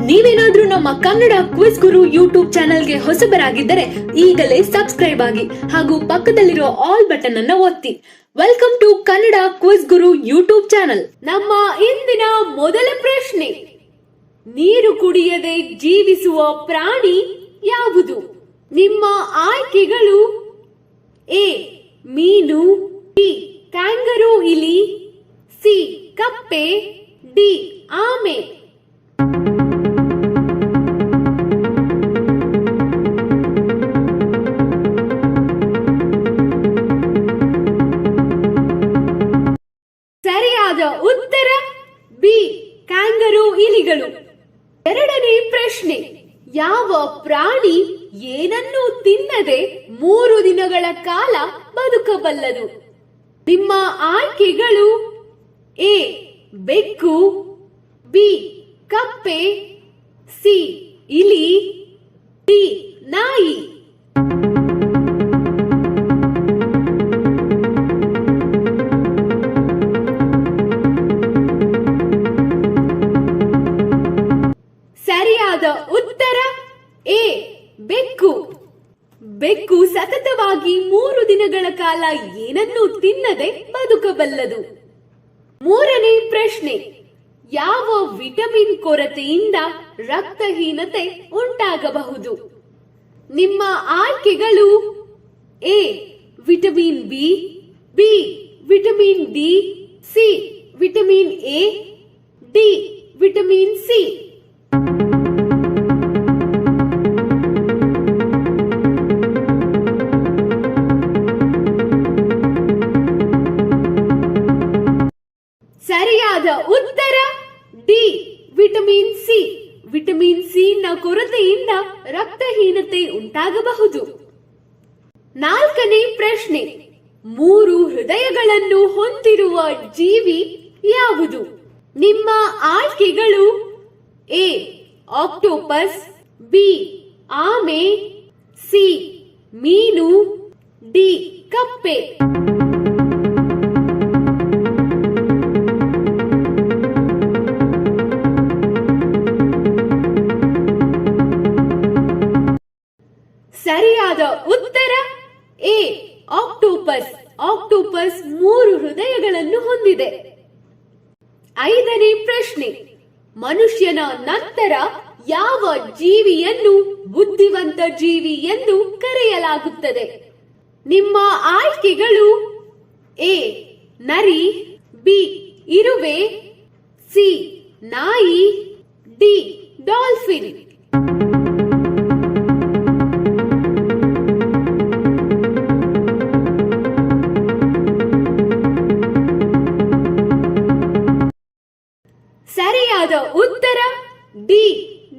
ನೀವೇನಾದ್ರೂ ನಮ್ಮ Kannada quiz Guru YouTube ಚಾನೆಲ್ಗೆ ಹೊಸಬರಾಗಿದ್ದರೆ ಈಗಲೇ ಸಬ್ಸ್ಕ್ರೈಬ್ ಆಗಿ ಹಾಗೂ ಪಕ್ಕದಲ್ಲಿರೋ ಆಲ್ ಬಟನ್ ಅನ್ನ ಒತ್ತಿ. Welcome to Kannada quiz Guru YouTube channel. ನಮ್ಮ ಇಂದಿನ ಮೊದಲ ಪ್ರಶ್ನೆ, ನೀರು ಕುಡಿಯದೆ ಜೀವಿಸುವ ಪ್ರಾಣಿ ಯಾವುದು? ನಿಮ್ಮ ಆಯ್ಕೆಗಳು: ಎ ಮೀನು, ಬಿ ಕ್ಯಾಂಗರೂ ಇಲಿ, ಸಿ ಕಪ್ಪೆ, ಡಿ ಆಮೆ. ಸರಿಯಾದ ಉತ್ತರ ಬಿ ಕ್ಯಾಂಗರೂ ಇಲಿಗಳು. ಎರಡನೇ ಪ್ರಶ್ನೆ, ಯಾವ ಪ್ರಾಣಿ ಏನನ್ನೂ ತಿನ್ನದೆ 3 ದಿನಗಳ ಕಾಲ ಬದುಕಬಲ್ಲದು? ನಿಮ್ಮ ಆಯ್ಕೆಗಳು: ಎ ಬೆಕ್ಕು, ಬಿ ಕಪ್ಪೆ, ಸಿ ಇಲಿ, ಡಿ ನಾಯಿ. ಸರಿಯಾದ ಉತ್ತರ ಎ ಬೆಕ್ಕು. ಬೆಕ್ಕು ಸತತವಾಗಿ 3 ದಿನಗಳ ಕಾಲ ಏನನ್ನೂ ತಿನ್ನದೆ ಬದುಕಬಲ್ಲದು. ಮೂರನೇ ಪ್ರಶ್ನೆ, ಯಾವ ವಿಟಮಿನ್ ಕೊರತೆಯಿಂದ ರಕ್ತಹೀನತೆ ಉಂಟಾಗಬಹುದು? ನಿಮ್ಮ ಆಯ್ಕೆಗಳು: A vitamin B, B vitamin D, C vitamin A, D vitamin C. ಸರಿಯಾದ ಉತ್ತರ D vitamin C. Vitamin C ನ ಕೊರತೆಯಿಂದ ರಕ್ತಹೀನತೆ ಉಂಟಾಗಬಹುದು. ನಾಲ್ಕನೇ ಪ್ರಶ್ನೆ, 3 ಹೃದಯಗಳನ್ನು ಹೊಂದಿರುವ ಜೀವಿ ಯಾವುದು? ನಿಮ್ಮ ಆಯ್ಕೆಗಳು: ಎ ಆಕ್ಟೋಪಸ್, ಬಿ ಆಮೆ, ಸಿ ಮೀನು, ಡಿ ಕಪ್ಪೆ. ಸರಿಯಾದ ಉತ್ತರ ಎ ಆಕ್ಟೋಪಸ್. ಆಕ್ಟೋಪಸ್ 3 ಹೃದಯಗಳನ್ನು ಹೊಂದಿದೆ. ಐದನೇ ಪ್ರಶ್ನೆ, ಮನುಷ್ಯನ ನಂತರ ಯಾವ ಜೀವಿಯನ್ನು ಬುದ್ಧಿವಂತ ಜೀವಿ ಎಂದು ಕರೆಯಲಾಗುತ್ತದೆ? ನಿಮ್ಮ ಆಯ್ಕೆಗಳು: ಎ ನರಿ, ಬಿ ಇರುವೆ, ಸಿ ನಾಯಿ, ಡಿ ಡಾಲ್ಫಿನ್. ಸರಿಯಾದ ಉತ್ತರ ಡಿ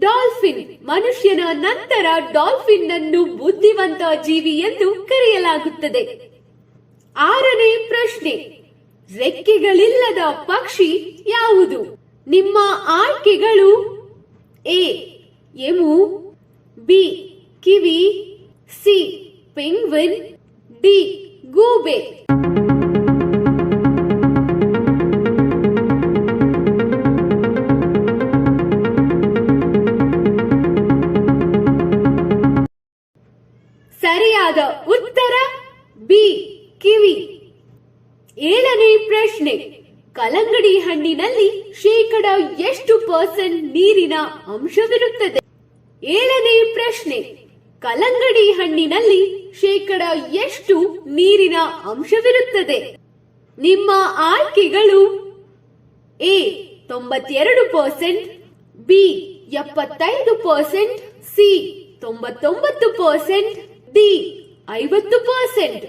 ಡಾಲ್ಫಿನ್. ಮನುಷ್ಯನ ನಂತರ ಡಾಲ್ಫಿನ್ ಅನ್ನು ಬುದ್ಧಿವಂತ ಜೀವಿ ಎಂದು ಕರೆಯಲಾಗುತ್ತದೆ. ಆರನೇ ಪ್ರಶ್ನೆ, ರೆಕ್ಕೆಗಳಿಲ್ಲದ ಪಕ್ಷಿ ಯಾವುದು? ನಿಮ್ಮ ಆಯ್ಕೆಗಳು: A emu, B kiwi, C penguin, D ಗೂಬೆ. ಸರಿಯಾದ ಉತ್ತರ ಬಿ ಕಿವಿ. ಏಳನೇ ಪ್ರಶ್ನೆ, ಕಲ್ಲಂಗಡಿ ಹಣ್ಣಿನಲ್ಲಿ ಶೇಕಡ ಎಷ್ಟು % ನೀರಿನ ಅಂಶವಿರುತ್ತದೆ? ಏಳನೇ ಪ್ರಶ್ನೆ, ಕಲ್ಲಂಗಡಿ ಹಣ್ಣಿನಲ್ಲಿ ಶೇಕಡ ಎಷ್ಟು ನೀರಿನ ಅಂಶವಿರುತ್ತದೆ? ನಿಮ್ಮ ಆಯ್ಕೆಗಳು: ಎ 92%, ಬಿ 75%, ಸಿ 99%, ಡಿ 50%.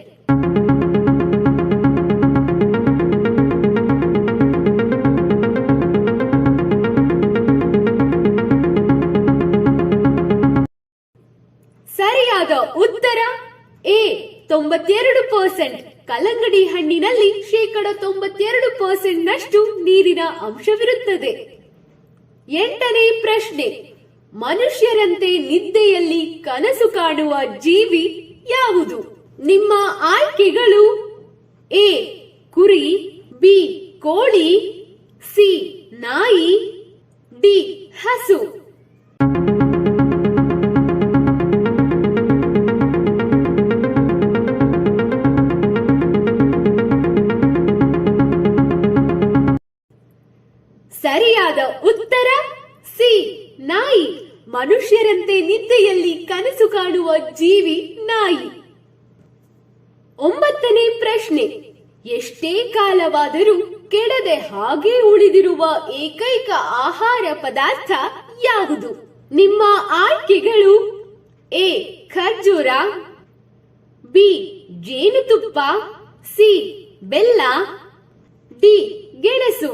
ಸರಿಯಾದ ಉತ್ತರ ಎ 92%. ಕಲ್ಲಂಗಡಿ ಹಣ್ಣಿನಲ್ಲಿ ಶೇಕಡ 92% ನಷ್ಟು ನೀರಿನ ಅಂಶವಿರುತ್ತದೆ. ಎಂಟನೇ ಪ್ರಶ್ನೆ, ಮನುಷ್ಯರಂತೆ ನಿದ್ದೆಯಲ್ಲಿ ಕನಸು ಕಾಣುವ ಜೀವಿ ಯಾವುದು? ನಿಮ್ಮ ಆಯ್ಕೆಗಳು: ಎ ಕುರಿ, ಬಿ ಕೋಳಿ, ಸಿ ನಾಯಿ, ಡಿ ಹಸು. ನಾಯಿ. ಮನುಷ್ಯರಂತೆ ನಿದ್ದೆಯಲ್ಲಿ ಕನಸು ಕಾಣುವ ಜೀವಿ ನಾಯಿ. 9ನೇ ಪ್ರಶ್ನೆ. ಎಷ್ಟೇ ಕಾಲವಾದರೂ ಕೆಡದೆ ಹಾಗೆ ಉಳಿದಿರುವ ಏಕೈಕ ಆಹಾರ ಪದಾರ್ಥ ಯಾವುದು? ನಿಮ್ಮ ಆಯ್ಕೆಗಳು: ಎ ಖರ್ಜೂರ, ಬಿ ಜೇನುತುಪ್ಪ, ಸಿ ಬೆಲ್ಲ, ಡಿ ಗೆಣಸು.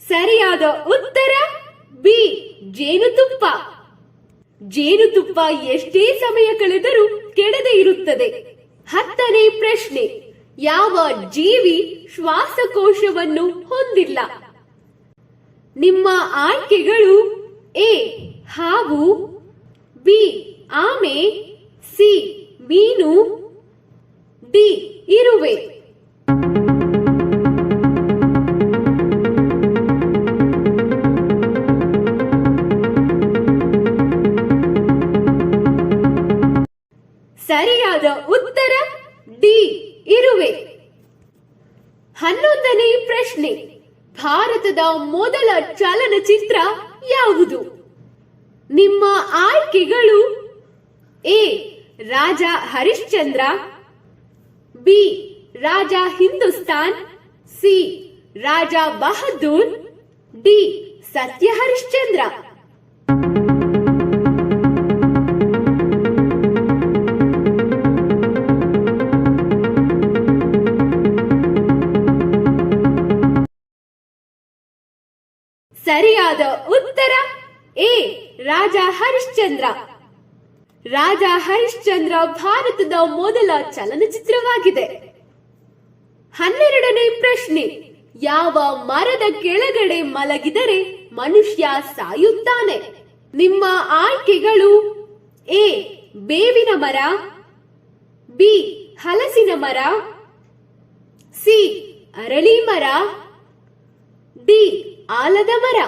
ಸರಿಯಾದ ಉತ್ತರ ಬಿ ಜೇನುತುಪ್ಪ. ಜೇನುತುಪ್ಪ ಎಷ್ಟೇ ಸಮಯ ಕಳೆದರೂ ಕೆಡದೆ ಇರುತ್ತದೆ. 10ನೇ ಪ್ರಶ್ನೆ. ಯಾವ ಜೀವಿ ಶ್ವಾಸಕೋಶವನ್ನು ಹೊಂದಿಲ್ಲ? ನಿಮ್ಮ ಆಯ್ಕೆಗಳು: ಎ ಹಾವು, ಬಿ ಆಮೆ, ಸಿ ಮೀನು, ಡಿ ಇರುವೆ. ಸರಿಯಾದ ಉತ್ತರ ಡಿ ಇರುವೆ. 11ನೇ ಪ್ರಶ್ನೆ. ಭಾರತದ ಮೊದಲ ಚಲನಚಿತ್ರ ಯಾವುದು? ನಿಮ್ಮ ಆಯ್ಕೆಗಳು: A Raja Harishchandra, B Raja Hindustan, C Raja Bahadur, D Satya Harishchandra. ಸರಿಯಾದ ಉತ್ತರ ಎ ರಾಜ ಹರಿಶ್ಚಂದ್ರ. ರಾಜ ಹರಿಶ್ಚಂದ್ರ ಭಾರತದ ಮೊದಲ ಚಲನಚಿತ್ರವಾಗಿದೆ. 12ನೇ ಪ್ರಶ್ನೆ. ಯಾವ ಮರದ ಕೆಳಗಡೆ ಮಲಗಿದರೆ ಮನುಷ್ಯ ಸಾಯುತ್ತಾನೆ? ನಿಮ್ಮ ಆಯ್ಕೆಗಳು: ಎ ಬೇವಿನ ಮರ, ಬಿ ಹಲಸಿನ ಮರ, ಸಿ ಅರಳಿ ಮರ, ಡಿ ಆಲದ ಮರ.